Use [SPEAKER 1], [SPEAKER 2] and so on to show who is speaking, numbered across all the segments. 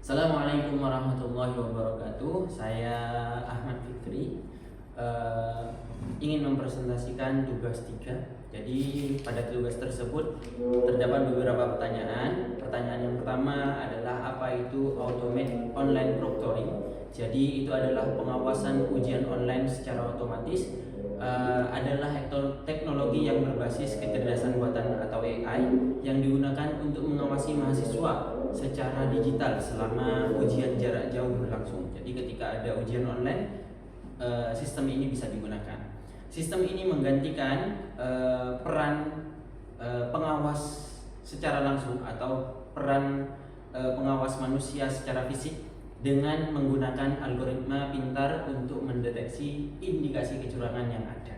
[SPEAKER 1] Assalamualaikum warahmatullahi wabarakatuh. Saya Ahmad Fikri ingin mempresentasikan tugas 3. Jadi pada tugas tersebut terdapat beberapa pertanyaan. Pertanyaan yang pertama adalah apa itu automate online proctoring. Jadi itu adalah pengawasan ujian online secara otomatis. Adalah teknologi yang berbasis kecerdasan buatan atau AI yang digunakan untuk mengawasi mahasiswa secara digital selama ujian jarak jauh berlangsung. Jadi ketika ada ujian online, sistem ini bisa digunakan. Sistem ini menggantikan peran pengawas secara langsung atau peran pengawas manusia secara fisik dengan menggunakan algoritma pintar untuk mendeteksi indikasi kecurangan yang ada.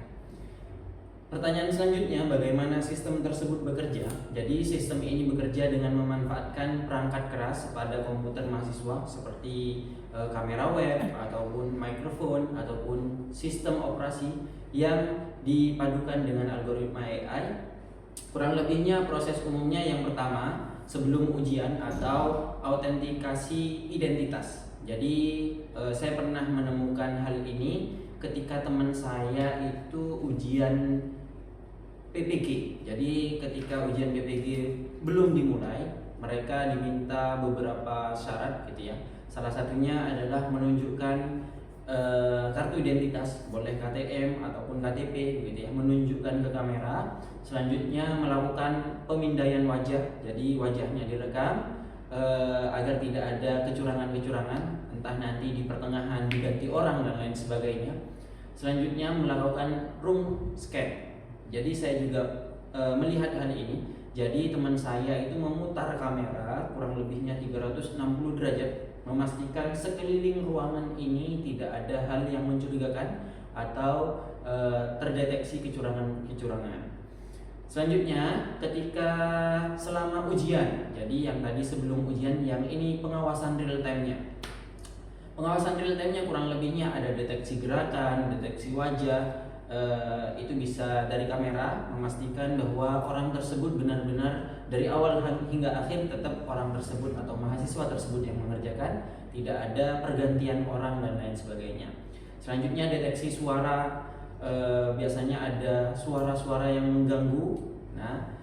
[SPEAKER 1] Pertanyaan selanjutnya, bagaimana sistem tersebut bekerja? Jadi sistem ini bekerja dengan memanfaatkan perangkat keras pada komputer mahasiswa seperti kamera web ataupun mikrofon ataupun sistem operasi yang dipadukan dengan algoritma AI. Kurang lebihnya proses umumnya yang pertama sebelum ujian atau autentikasi identitas. Jadi saya pernah menemukan hal ini ketika teman saya itu ujian PPG. Jadi ketika ujian PPG belum dimulai, mereka diminta beberapa syarat gitu ya. Salah satunya adalah menunjukkan kartu identitas, boleh KTM ataupun KTP gitu ya, menunjukkan ke kamera. Selanjutnya melakukan pemindaian wajah, jadi wajahnya direkam agar tidak ada kecurangan-kecurangan, entah nanti di pertengahan diganti orang dan lain sebagainya. Selanjutnya melakukan room scan. Jadi saya juga melihat hal ini. Jadi teman saya itu memutar kamera kurang lebihnya 360 derajat, memastikan sekeliling ruangan ini tidak ada hal yang mencurigakan atau terdeteksi kecurangan-kecurangan. Selanjutnya, ketika selama ujian, jadi yang tadi sebelum ujian, yang ini pengawasan real time-nya. Pengawasan real time-nya kurang lebihnya ada deteksi gerakan, deteksi wajah, itu bisa dari kamera memastikan bahwa orang tersebut benar-benar dari awal hingga akhir tetap orang tersebut atau mahasiswa tersebut yang mengerjakan, tidak ada pergantian orang dan lain sebagainya. Selanjutnya deteksi suara, biasanya ada suara-suara yang mengganggu. Nah,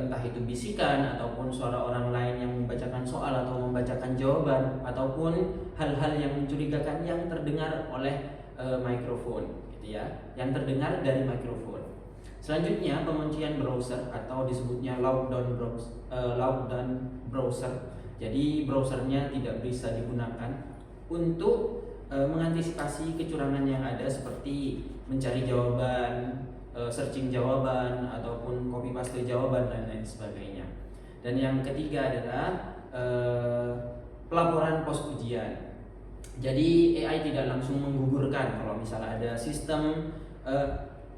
[SPEAKER 1] entah itu bisikan ataupun suara orang lain yang membacakan soal atau membacakan jawaban ataupun hal-hal yang mencurigakan yang terdengar oleh mikrofon gitu ya, yang terdengar dari mikrofon. Selanjutnya penguncian browser atau disebutnya lockdown browser. Jadi browsernya tidak bisa digunakan untuk mengantisipasi kecurangan yang ada seperti mencari jawaban, searching jawaban ataupun copy paste jawaban dan lain sebagainya. Dan yang ketiga adalah pelaporan pos ujian. Jadi AI tidak langsung menggugurkan kalau misalnya ada sistem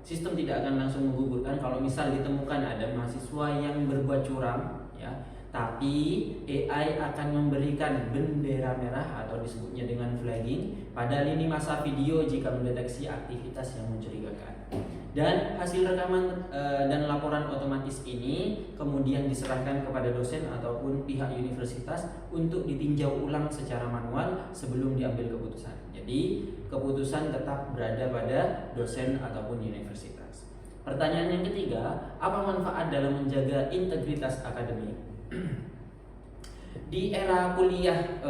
[SPEAKER 1] tidak akan langsung menggugurkan kalau misal ditemukan ada mahasiswa yang berbuat curang ya. Tapi AI akan memberikan bendera merah atau disebutnya dengan flagging pada lini masa video jika mendeteksi aktivitas yang mencurigakan. Dan hasil rekaman dan laporan otomatis ini kemudian diserahkan kepada dosen ataupun pihak universitas untuk ditinjau ulang secara manual sebelum diambil keputusan. Jadi keputusan tetap berada pada dosen ataupun universitas. Pertanyaan yang ketiga, apa manfaat dalam menjaga integritas akademik? Di era kuliah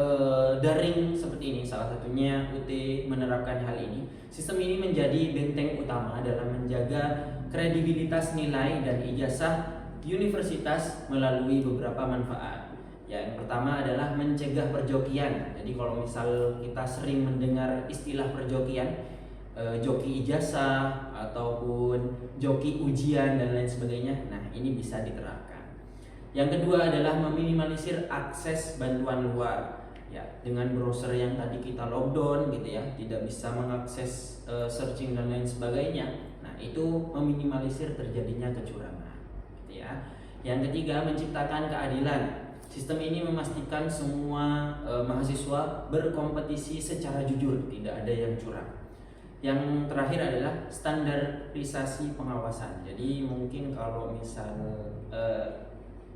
[SPEAKER 1] daring seperti ini, salah satunya UT menerapkan hal ini. Sistem ini menjadi benteng utama dalam menjaga kredibilitas nilai dan ijazah universitas melalui beberapa manfaat. Ya, yang pertama adalah mencegah perjokian. Jadi kalau misal kita sering mendengar istilah perjokian, joki ijazah ataupun joki ujian dan lain sebagainya, nah ini bisa diterapkan. Yang kedua adalah meminimalisir akses bantuan luar. Ya, dengan browser yang tadi kita lockdown gitu ya, tidak bisa mengakses searching dan lain sebagainya. Nah, itu meminimalisir terjadinya kecurangan gitu ya. Yang ketiga, menciptakan keadilan. Sistem ini memastikan semua mahasiswa berkompetisi secara jujur, tidak ada yang curang. Yang terakhir adalah standarisasi pengawasan. Jadi mungkin kalau misal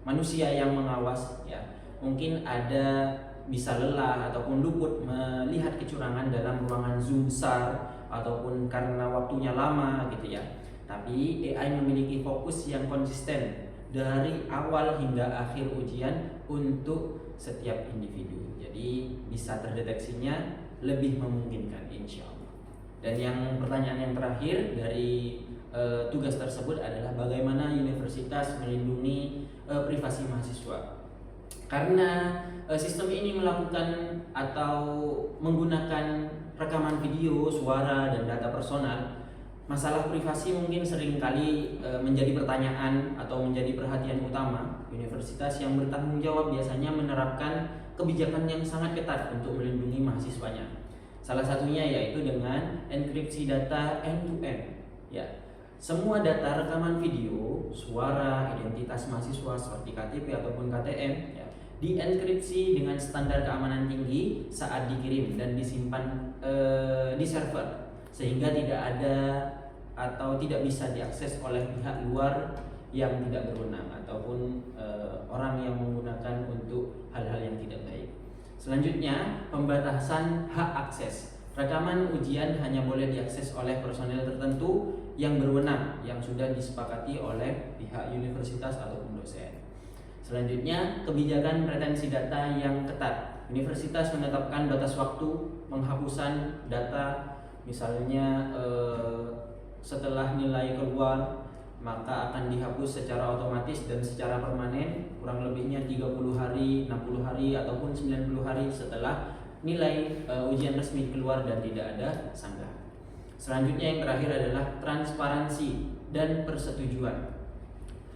[SPEAKER 1] manusia yang mengawas ya, mungkin ada bisa lelah ataupun luput melihat kecurangan dalam ruangan Zoom besar ataupun karena waktunya lama gitu ya. Tapi AI memiliki fokus yang konsisten dari awal hingga akhir ujian untuk setiap individu. Jadi bisa terdeteksinya lebih memungkinkan insya Allah. Dan yang pertanyaan yang terakhir dari tugas tersebut adalah bagaimana universitas melindungi privasi mahasiswa. Karena sistem ini melakukan atau menggunakan rekaman video, suara, dan data personal, masalah privasi mungkin seringkali menjadi pertanyaan atau menjadi perhatian utama. Universitas yang bertanggung jawab biasanya menerapkan kebijakan yang sangat ketat untuk melindungi mahasiswanya. Salah satunya yaitu dengan enkripsi data end-to-end. Ya, semua data rekaman video, suara, identitas mahasiswa seperti KTP ataupun KTM ya, dienkripsi dengan standar keamanan tinggi saat dikirim dan disimpan di server, sehingga tidak ada atau tidak bisa diakses oleh pihak luar yang tidak berwenang ataupun orang yang menggunakan untuk hal-hal yang tidak baik. Selanjutnya, pembatasan hak akses. Rekaman ujian hanya boleh diakses oleh personel tertentu yang berwenang yang sudah disepakati oleh pihak universitas ataupun dosen. Selanjutnya, kebijakan retensi data yang ketat. Universitas menetapkan batas waktu penghapusan data, misalnya setelah nilai keluar maka akan dihapus secara otomatis dan secara permanen, kurang lebihnya 30 hari, 60 hari ataupun 90 hari setelah nilai ujian resmi keluar dan tidak ada sanggah. Selanjutnya yang terakhir adalah transparansi dan persetujuan.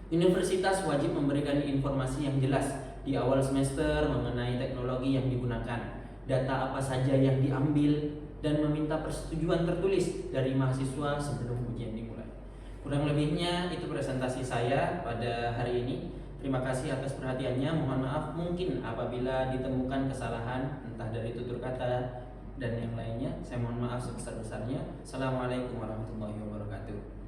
[SPEAKER 1] Universitas wajib memberikan informasi yang jelas di awal semester mengenai teknologi yang digunakan, data apa saja yang diambil, dan meminta persetujuan tertulis dari mahasiswa sebelum ujian dimulai. Kurang lebihnya itu presentasi saya pada hari ini. Terima kasih atas perhatiannya. Mohon maaf mungkin apabila ditemukan kesalahan entah dari tutur kata dan yang lainnya. Saya mohon maaf sebesar-besarnya. Assalamualaikum warahmatullahi wabarakatuh.